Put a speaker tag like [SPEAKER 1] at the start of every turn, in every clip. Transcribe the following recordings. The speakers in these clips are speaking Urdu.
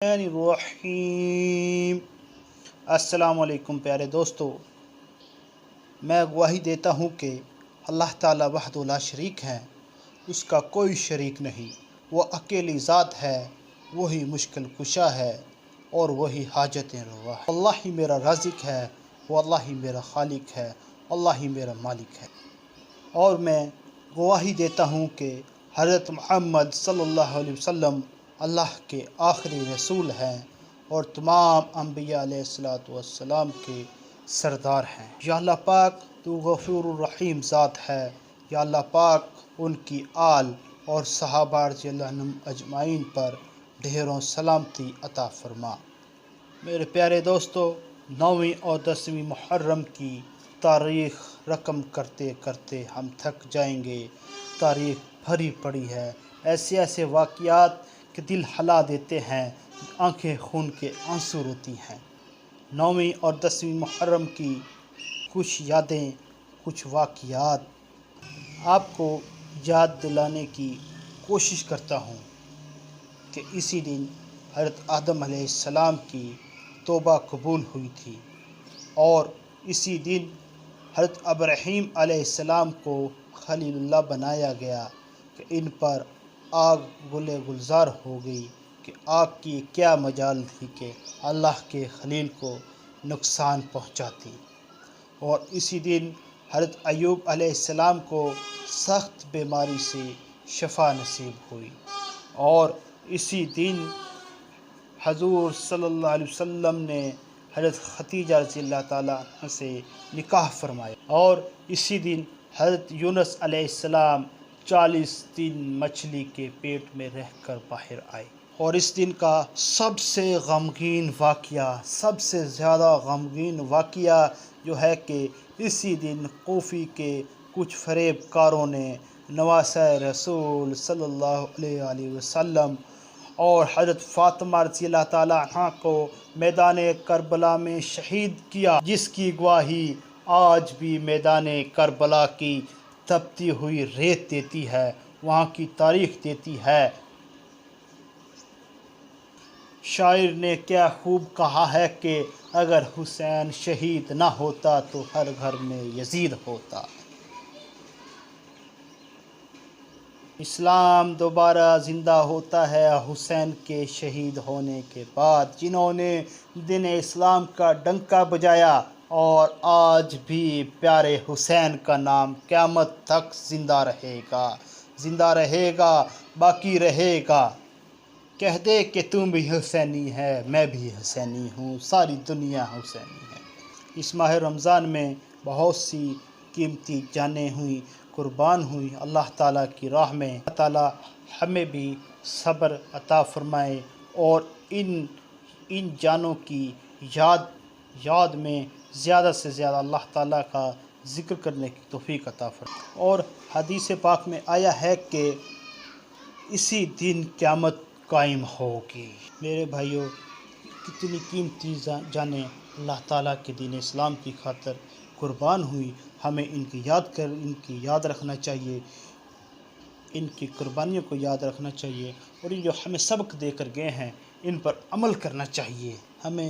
[SPEAKER 1] الرحیم۔ السلام علیکم پیارے دوستو، میں گواہی دیتا ہوں کہ اللہ تعالیٰ وحدہ لا شریک ہے، اس کا کوئی شریک نہیں، وہ اکیلی ذات ہے، وہی مشکل کشا ہے اور وہی حاجتیں روا ہے۔ اللہ ہی میرا رازق ہے، وہ اللہ ہی میرا خالق ہے، اللہ ہی میرا مالک ہے۔ اور میں گواہی دیتا ہوں کہ حضرت محمد صلی اللہ علیہ وسلم اللہ کے آخری رسول ہیں اور تمام انبیاء علیہ السلام کے سردار ہیں۔ یا اللہ پاک تو غفور الرحیم ذات ہے، یا اللہ پاک ان کی آل اور صحابہ رضی اللہ عنہم اجمعین پر ڈھیروں سلامتی عطا فرما۔ میرے پیارے دوستو، 9ویں اور 10ویں محرم کی تاریخ رقم کرتے کرتے ہم تھک جائیں گے۔ تاریخ بھری پڑی ہے، ایسے واقعات کہ دل ہلا دیتے ہیں، آنکھیں خون کے آنسو روتی ہیں۔ 9ویں اور 10ویں محرم کی کچھ یادیں، کچھ واقعات آپ کو یاد دلانے کی کوشش کرتا ہوں کہ اسی دن حضرت آدم علیہ السلام کی توبہ قبول ہوئی تھی، اور اسی دن حضرت ابراہیم علیہ السلام کو خلیل اللہ بنایا گیا کہ ان پر آگ گلے گلزار ہو گئی کہ آگ کی کیا مجال تھی کہ اللہ کے خلیل کو نقصان پہنچاتی۔ اور اسی دن حضرت ایوب علیہ السلام کو سخت بیماری سے شفا نصیب ہوئی، اور اسی دن حضور صلی اللہ علیہ وسلم نے حضرت خدیجہ رضی اللہ تعالیٰ عنہ سے نکاح فرمایا، اور اسی دن حضرت یونس علیہ السلام 40 دن مچھلی کے پیٹ میں رہ کر باہر آئے۔ اور اس دن کا سب سے غمگین واقعہ، سب سے زیادہ غمگین واقعہ جو ہے کہ اسی دن کوفی کے کچھ فریب کاروں نے نواسہ رسول صلی اللہ علیہ وسلم اور حضرت فاطمہ رضی اللہ تعالیٰ عنہ کو میدان کربلا میں شہید کیا، جس کی گواہی آج بھی میدان کربلا کی تپتی ہوئی ریت دیتی ہے، وہاں کی تاریخ دیتی ہے۔ شاعر نے کیا خوب کہا ہے کہ اگر حسین شہید نہ ہوتا تو ہر گھر میں یزید ہوتا۔ اسلام دوبارہ زندہ ہوتا ہے حسین کے شہید ہونے کے بعد، جنہوں نے دین اسلام کا ڈنکا بجایا، اور آج بھی پیارے حسین کا نام قیامت تک زندہ رہے گا، باقی رہے گا۔ کہہ دے کہ تم بھی حسینی ہے، میں بھی حسینی ہوں، ساری دنیا حسینی ہے۔ اس ماہ رمضان میں بہت سی قیمتی جانیں ہوئیں، قربان ہوئی اللہ تعالیٰ کی راہ میں۔ اللہ تعالیٰ ہمیں بھی صبر عطا فرمائے اور ان جانوں کی یاد میں زیادہ سے زیادہ اللہ تعالیٰ کا ذکر کرنے کی توفیق عطا فرمائے۔ اور حدیث پاک میں آیا ہے کہ اسی دن قیامت قائم ہوگی۔ میرے بھائیوں، کتنی قیمتی جانیں اللہ تعالیٰ کے دین اسلام کی خاطر قربان ہوئی، ہمیں ان کی یاد رکھنا چاہیے، ان کی قربانیوں کو یاد رکھنا چاہیے، اور یہ جو ہمیں سبق دے کر گئے ہیں ان پر عمل کرنا چاہیے۔ ہمیں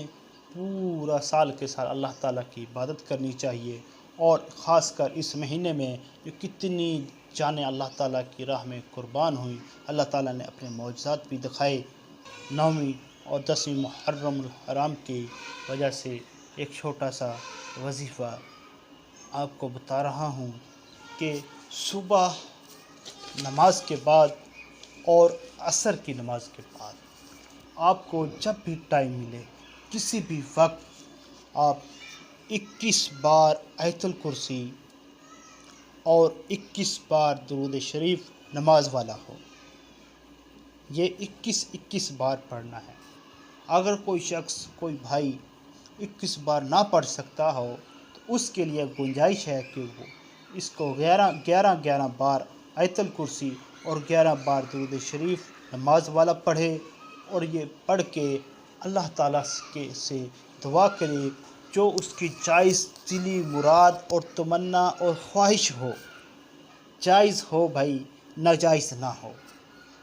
[SPEAKER 1] پورا سال کے سال اللہ تعالیٰ کی عبادت کرنی چاہیے، اور خاص کر اس مہینے میں جو کتنی جانیں اللہ تعالیٰ کی راہ میں قربان ہوئیں، اللہ تعالیٰ نے اپنے معجزات بھی دکھائے۔ 9ویں اور 10ویں محرم الحرام کی وجہ سے ایک چھوٹا سا وظیفہ آپ کو بتا رہا ہوں کہ صبح نماز کے بعد اور عصر کی نماز کے بعد آپ کو جب بھی ٹائم ملے، کسی بھی وقت، آپ 21 بار آیت الکرسی اور 21 بار درود شریف نماز والا ہو، یہ 21 بار پڑھنا ہے۔ اگر کوئی شخص، کوئی بھائی 21 بار نہ پڑھ سکتا ہو تو اس کے لیے گنجائش ہے کہ وہ اس کو 11 بار آیت الکرسی اور 11 بار درود شریف نماز والا پڑھے، اور یہ پڑھ کے اللہ تعالیٰ سے دعا کرے جو اس کی جائز دلی مراد اور تمنا اور خواہش ہو، جائز ہو بھائی، ناجائز نہ ہو۔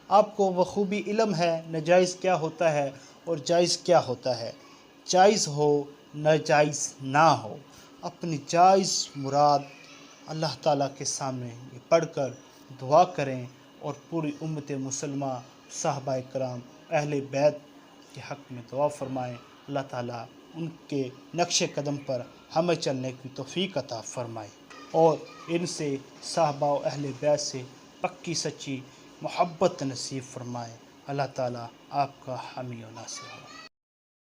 [SPEAKER 1] آپ کو بخوبی علم ہے ناجائز کیا ہوتا ہے، اور جائز کیا ہوتا ہے، جائز ہو ناجائز نہ ہو، اپنی جائز مراد اللہ تعالیٰ کے سامنے یہ پڑھ کر دعا کریں اور پوری امت مسلمہ صحابہ کرام اہل بیت کے حق میں دعا فرمائیں۔ اللہ تعالیٰ ان کے نقش قدم پر ہمیں چلنے کی توفیق عطا فرمائے اور ان سے صحابہ و اہل بیت سے پکی سچی محبت نصیب فرمائے۔ اللہ تعالیٰ آپ کا حامی و ناصر ہو۔